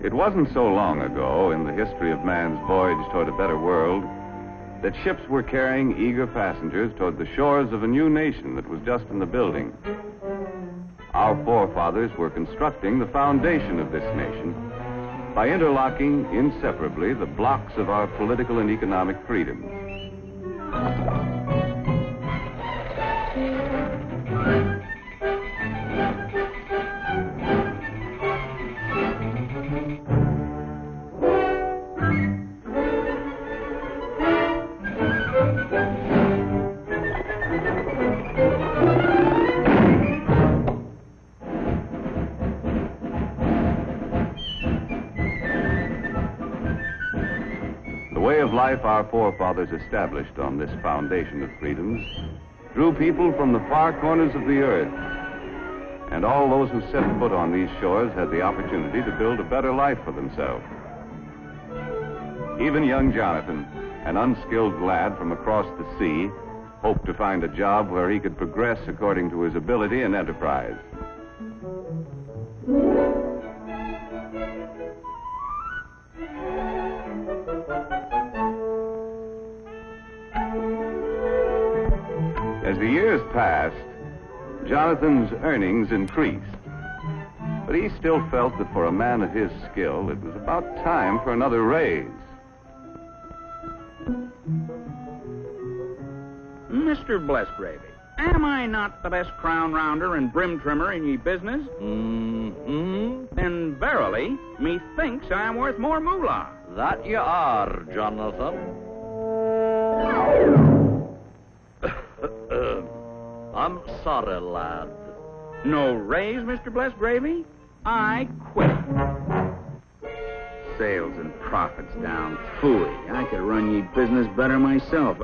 It wasn't so long ago in the history of man's voyage toward a better world that ships were carrying eager passengers toward the shores of a new nation that was just in the building. Our forefathers were constructing the foundation of this nation by interlocking inseparably the blocks of our political and economic freedoms. Life our forefathers established on this foundation of freedoms drew people from the far corners of the earth, and all those who set foot on these shores had the opportunity to build a better life for themselves. Even young Jonathan, an unskilled lad from across the sea, hoped to find a job where he could progress according to his ability and enterprise. As the years passed, Jonathan's earnings increased, but he still felt that for a man of his skill, it was about time for another raise. Mr. Blessgravy, am I not the best crown rounder and brim trimmer in ye business? Then verily, methinks I am worth more moolah. That you are, Jonathan. I'm sorry, lad. No raise, Mr. Blessgravy? I quit. Sales and profits down. Phooey. I could run ye business better myself.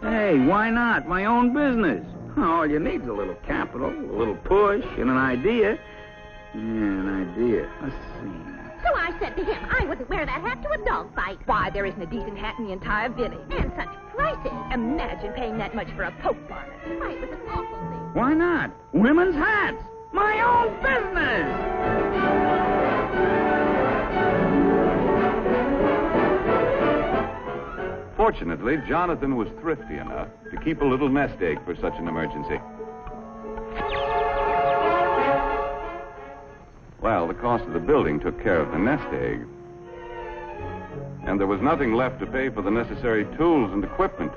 Hey, why not? My own business. All you need's a little capital, a little push, and an idea. Yeah, an idea. Let's see. So I said to him, I wouldn't wear that hat to a dog fight. Why, there isn't a decent hat in the entire village. And such prices. Imagine paying that much for a poke bonnet. Why, it was an awful thing. Why not? Women's hats. My own business. Fortunately, Jonathan was thrifty enough to keep a little nest egg for such an emergency. Well, the cost of the building took care of the nest egg. And there was nothing left to pay for the necessary tools and equipment.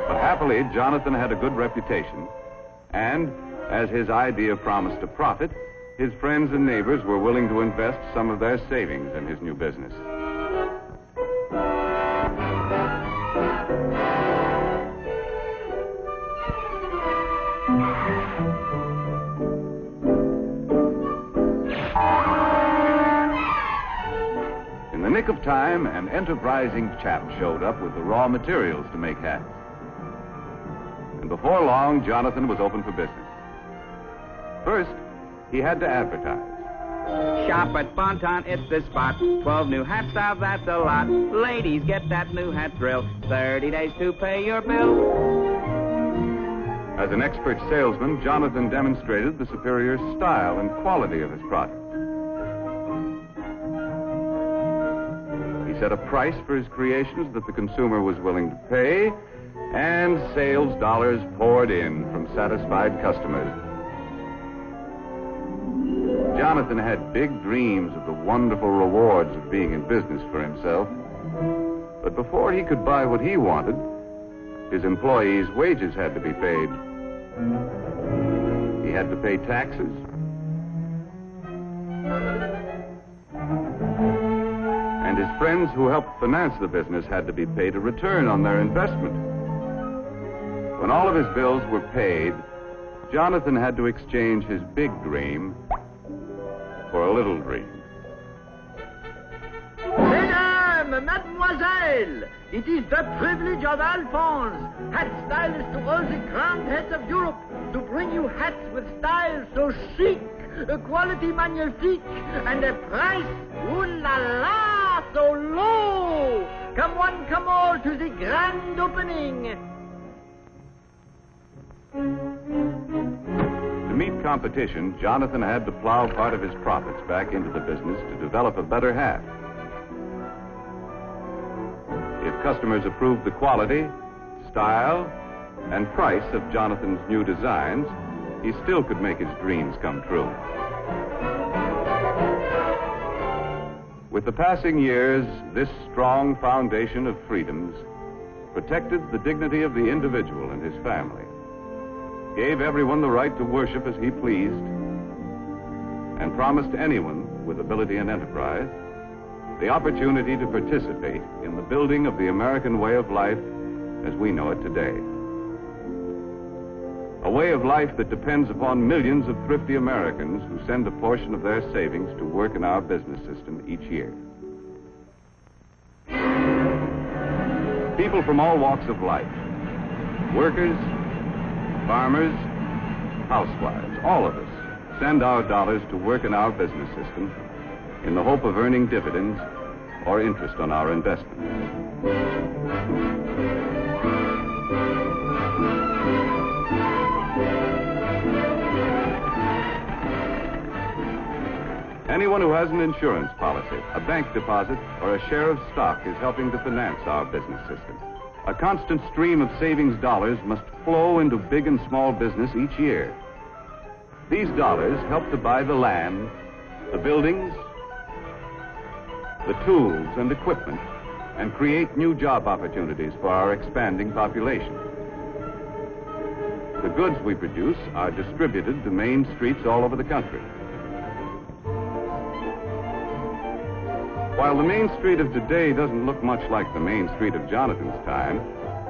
But happily, Jonathan had a good reputation, and as his idea promised a profit, his friends and neighbors were willing to invest some of their savings in his new business. In the nick of time, an enterprising chap showed up with the raw materials to make hats. And before long, Jonathan was open for business. First, he had to advertise. Shop at Bonton, it's the spot. 12 new hat styles, that's a lot. Ladies, get that new hat thrill. 30 days to pay your bill. As an expert salesman, Jonathan demonstrated the superior style and quality of his product. He set a price for his creations that the consumer was willing to pay, and sales dollars poured in from satisfied customers. Jonathan had big dreams of the wonderful rewards of being in business for himself. But before he could buy what he wanted, his employees' wages had to be paid. He had to pay taxes. And his friends who helped finance the business had to be paid a return on their investment. When all of his bills were paid, Jonathan had to exchange his big dream for a little dream. Mesdames, mademoiselles, it is the privilege of Alphonse, hat stylist to all the grand heads of Europe, to bring you hats with styles so chic, a quality magnifique, and a price, ooh la la, so low. Come one, come all to the grand opening. To meet competition, Jonathan had to plow part of his profits back into the business to develop a better hat. If customers approved the quality, style, and price of Jonathan's new designs, he still could make his dreams come true. With the passing years, this strong foundation of freedoms protected the dignity of the individual and his family, gave everyone the right to worship as he pleased, and promised anyone with ability and enterprise the opportunity to participate in the building of the American way of life as we know it today. A way of life that depends upon millions of thrifty Americans who send a portion of their savings to work in our business system each year. People from all walks of life, workers, farmers, housewives, all of us send our dollars to work in our business system in the hope of earning dividends or interest on our investments. Anyone who has an insurance policy, a bank deposit, or a share of stock is helping to finance our business system. A constant stream of savings dollars must flow into big and small business each year. These dollars help to buy the land, the buildings, the tools and equipment, and create new job opportunities for our expanding population. The goods we produce are distributed to main streets all over the country. While the Main Street of today doesn't look much like the Main Street of Jonathan's time,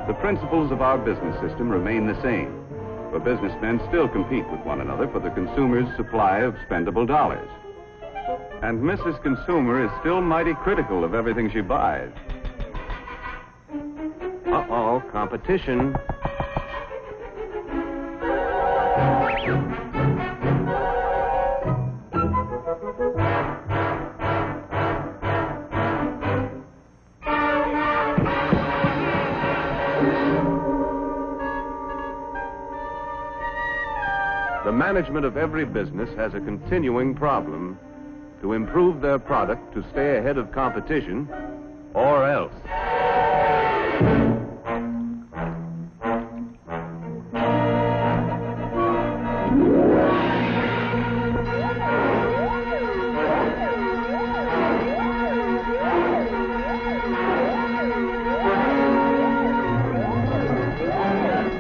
the principles of our business system remain the same. For businessmen still compete with one another for the consumer's supply of spendable dollars. And Mrs. Consumer is still mighty critical of everything she buys. Uh-oh, competition. The management of every business has a continuing problem to improve their product to stay ahead of competition, or else.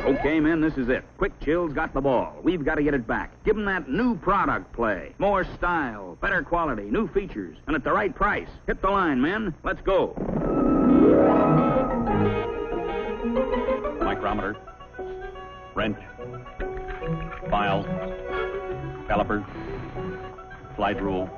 Okay, men, this is it. Quick Chill's got the ball. We've got to get it back. Give them that new product play. More style, better quality, new features, and at the right price. Hit the line, men. Let's go. Micrometer, wrench, file, caliper, slide rule,